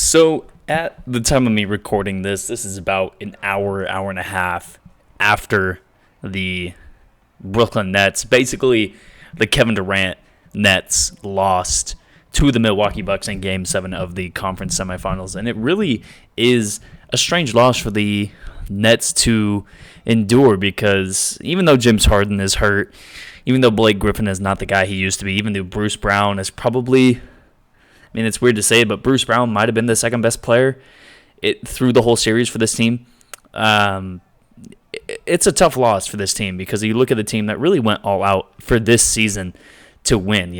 So, at the time of me recording this is about an hour and a half after the Brooklyn Nets, basically the Kevin Durant Nets, lost to the Milwaukee Bucks in Game 7 of the conference semifinals. And it really is a strange loss for the Nets to endure because even though James Harden is hurt, even though Blake Griffin is not the guy he used to be, even though Bruce Brown is probably, it's weird to say it, but Bruce Brown might have been the second best player through the whole series for this team. It's a tough loss for this team because you look at the team that really went all out for this season to win.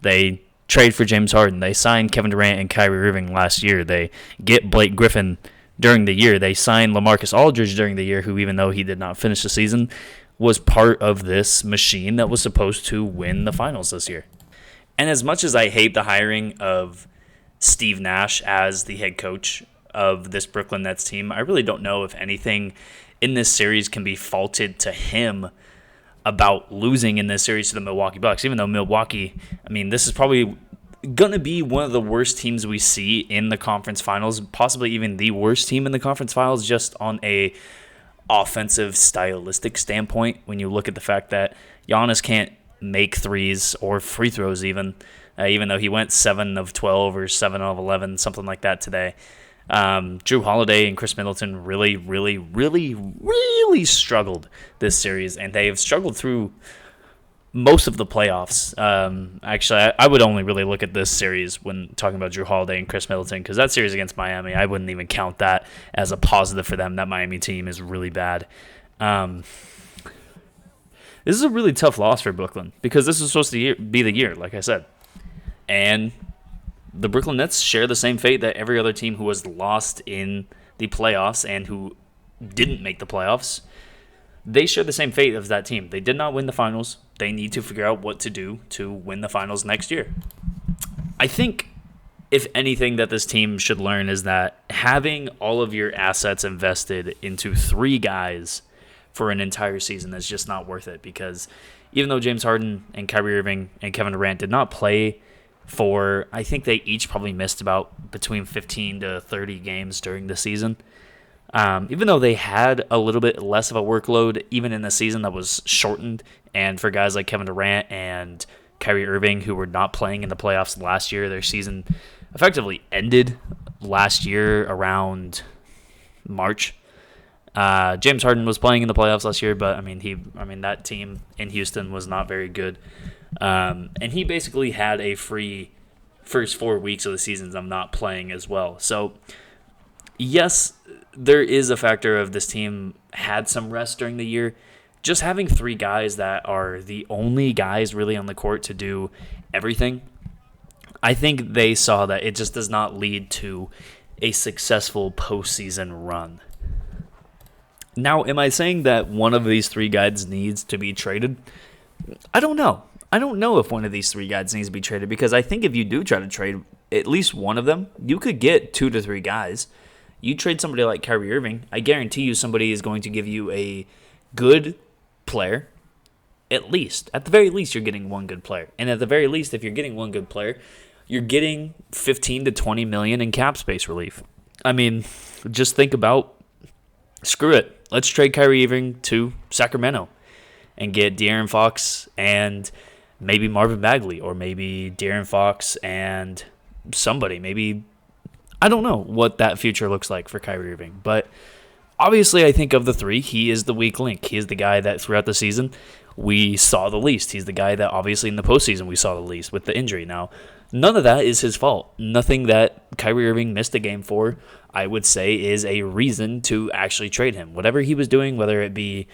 They trade for James Harden. They signed Kevin Durant and Kyrie Irving last year. They get Blake Griffin during the year. They signed LaMarcus Aldridge during the year, who, even though he did not finish the season, was part of this machine that was supposed to win the finals this year. And as much as I hate the hiring of Steve Nash as the head coach of this Brooklyn Nets team, I really don't know if anything in this series can be faulted to him about losing in this series to the Milwaukee Bucks. Even though Milwaukee, this is probably going to be one of the worst teams we see in the conference finals, possibly even the worst team in the conference finals, just on a offensive stylistic standpoint. When you look at the fact that Giannis can't make threes or free throws even though he went 7 of 12 or 7 of 11, something like that today. Jrue Holiday and Chris Middleton really struggled this series, and they have struggled through most of the playoffs. Actually, I would only really look at this series when talking about Jrue Holiday and Chris Middleton, because that series against Miami, I wouldn't even count that as a positive for them. That Miami team is really bad. This is a really tough loss for Brooklyn because this was supposed to be the year, like I said. And the Brooklyn Nets share the same fate that every other team who has lost in the playoffs and who didn't make the playoffs. They share the same fate as that team. They did not win the finals. They need to figure out what to do to win the finals next year. I think, if anything, that this team should learn is that having all of your assets invested into 3 guys for an entire season is just not worth it, because even though James Harden and Kyrie Irving and Kevin Durant did not play for, I think they each probably missed about between 15 to 30 games during the season. Even though they had a little bit less of a workload, even in the season that was shortened, and for guys like Kevin Durant and Kyrie Irving, who were not playing in the playoffs last year, their season effectively ended last year around March. James Harden was playing in the playoffs last year, but that team in Houston was not very good. And he basically had a free first 4 weeks of the season of not playing as well. So, yes, there is a factor of this team had some rest during the year. Just having 3 guys that are the only guys really on the court to do everything, I think they saw that it just does not lead to a successful postseason run. Now, am I saying that one of these 3 guys needs to be traded? I don't know. I don't know if one of these 3 guys needs to be traded, because I think if you do try to trade at least one of them, you could get 2 to 3 guys. You trade somebody like Kyrie Irving, I guarantee you somebody is going to give you a good player. At the very least, you're getting one good player. And at the very least, if you're getting one good player, you're getting 15 to 20 million in cap space relief. Just think about, screw it. Let's trade Kyrie Irving to Sacramento and get De'Aaron Fox and maybe Marvin Bagley, or maybe De'Aaron Fox and somebody. Maybe, I don't know what that future looks like for Kyrie Irving. But obviously, I think of the 3, he is the weak link. He is the guy that throughout the season we saw the least. He's the guy that obviously in the postseason we saw the least with the injury. Now, none of that is his fault. Nothing that Kyrie Irving missed a game for, I would say, is a reason to actually trade him. Whatever he was doing, whether it be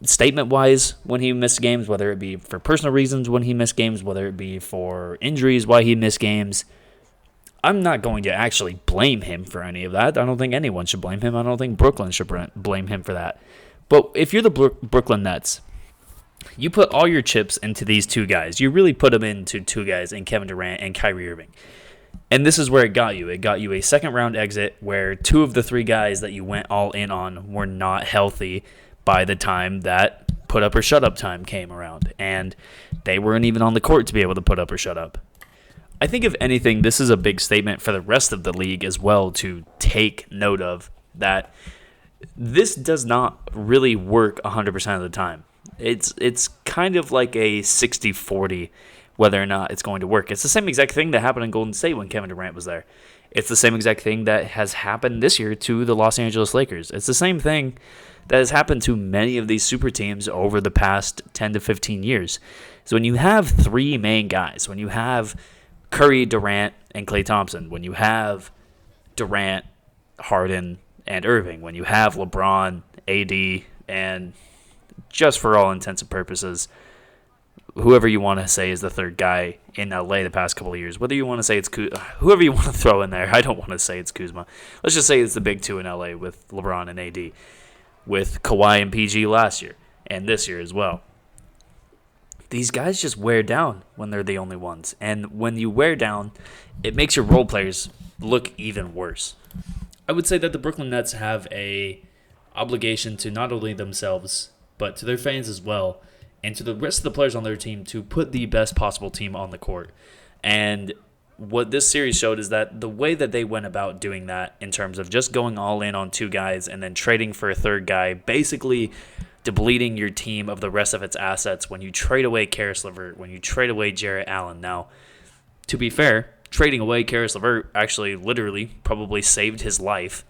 statement-wise when he missed games, whether it be for personal reasons when he missed games, whether it be for injuries why he missed games, I'm not going to actually blame him for any of that. I don't think anyone should blame him. I don't think Brooklyn should blame him for that. But if you're the Brooklyn Nets, you put all your chips into these 2 guys. You really put them into 2 guys in Kevin Durant and Kyrie Irving. And this is where it got you. It got you a second-round exit where 2 of the 3 guys that you went all in on were not healthy by the time that put up or shut up time came around. And they weren't even on the court to be able to put up or shut up. I think if anything, this is a big statement for the rest of the league as well to take note of, that this does not really work 100% of the time. It's kind of like a 60-40 whether or not it's going to work. It's the same exact thing that happened in Golden State when Kevin Durant was there. It's the same exact thing that has happened this year to the Los Angeles Lakers. It's the same thing that has happened to many of these super teams over the past 10 to 15 years. So when you have three main guys, when you have Curry, Durant, and Klay Thompson, when you have Durant, Harden, and Irving, when you have LeBron, AD, and just for all intents and purposes, whoever you want to say is the third guy in LA the past couple of years, whether you want to say it's whoever you want to throw in there. I don't want to say it's Kuzma. Let's just say it's the big two in LA with LeBron and AD, with Kawhi and PG last year and this year as well. These guys just wear down when they're the only ones. And when you wear down, it makes your role players look even worse. I would say that the Brooklyn Nets have a obligation to not only themselves, but to their fans as well, and to the rest of the players on their team to put the best possible team on the court. And what this series showed is that the way that they went about doing that, in terms of just going all in on two guys and then trading for a third guy, basically depleting your team of the rest of its assets when you trade away Karis LeVert, when you trade away Jarrett Allen. Now, to be fair, trading away Karis LeVert actually literally probably saved his life.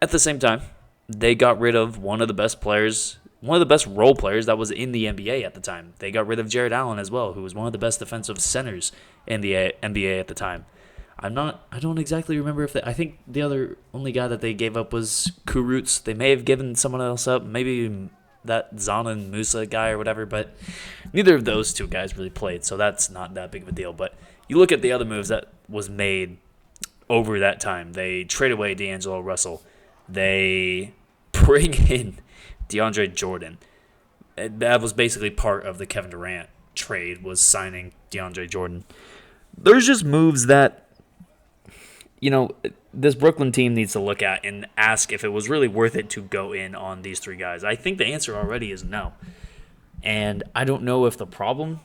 At the same time, they got rid of one of the best players, one of the best role players that was in the NBA at the time. They got rid of Jarrett Allen as well, who was one of the best defensive centers in the NBA at the time. I don't exactly remember I think the only guy that they gave up was Kurucs. They may have given someone else up, maybe that Zanan Musa guy or whatever, but neither of those two guys really played, so that's not that big of a deal. But you look at the other moves that was made over that time. They trade away D'Angelo Russell. They bring in DeAndre Jordan. That was basically part of the Kevin Durant trade, was signing DeAndre Jordan. There's just moves that, this Brooklyn team needs to look at and ask if it was really worth it to go in on these three guys. I think the answer already is no. And I don't know if the problem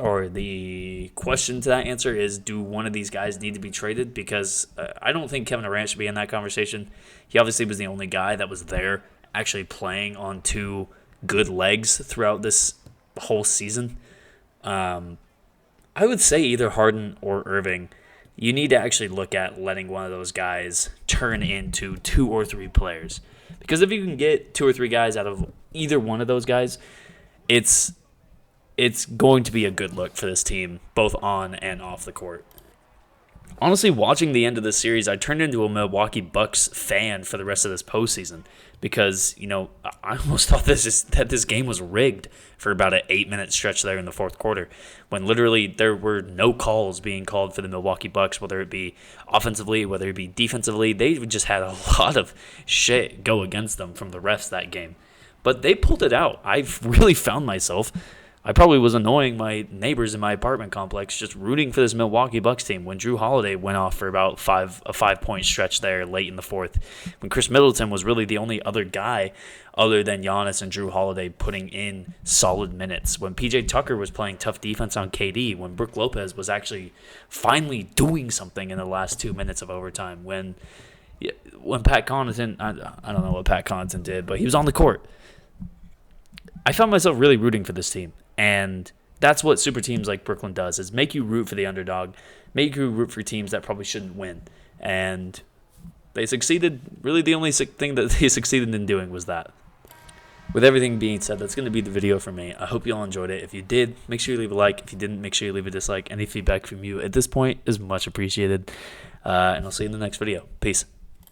or the question to that answer is, do one of these guys need to be traded? Because I don't think Kevin Durant should be in that conversation. He obviously was the only guy that was there actually playing on two good legs throughout this whole season. I would say either Harden or Irving. You need to actually look at letting one of those guys turn into two or three players. Because if you can get two or three guys out of either one of those guys, it's going to be a good look for this team, both on and off the court. Honestly, watching the end of this series, I turned into a Milwaukee Bucks fan for the rest of this postseason because, I almost thought that this game was rigged for about an 8-minute stretch there in the fourth quarter when literally there were no calls being called for the Milwaukee Bucks, whether it be offensively, whether it be defensively. They just had a lot of shit go against them from the refs that game. But they pulled it out. I've really found myself, I probably was annoying my neighbors in my apartment complex just rooting for this Milwaukee Bucks team when Drew Holiday went off for about a 5-point stretch there late in the fourth, when Chris Middleton was really the only other guy other than Giannis and Drew Holiday putting in solid minutes, when PJ Tucker was playing tough defense on KD, when Brook Lopez was actually finally doing something in the last 2 minutes of overtime, when Pat Connaughton, I don't know what Pat Connaughton did, but he was on the court. I found myself really rooting for this team. And that's what super teams like Brooklyn does, is make you root for the underdog, make you root for teams that probably shouldn't win. And they succeeded. Really, the only thing that they succeeded in doing was that. With everything being said, that's going to be the video for me. I hope you all enjoyed it. If you did, make sure you leave a like. If you didn't, make sure you leave a dislike. Any feedback from you at this point is much appreciated. And I'll see you in the next video. Peace.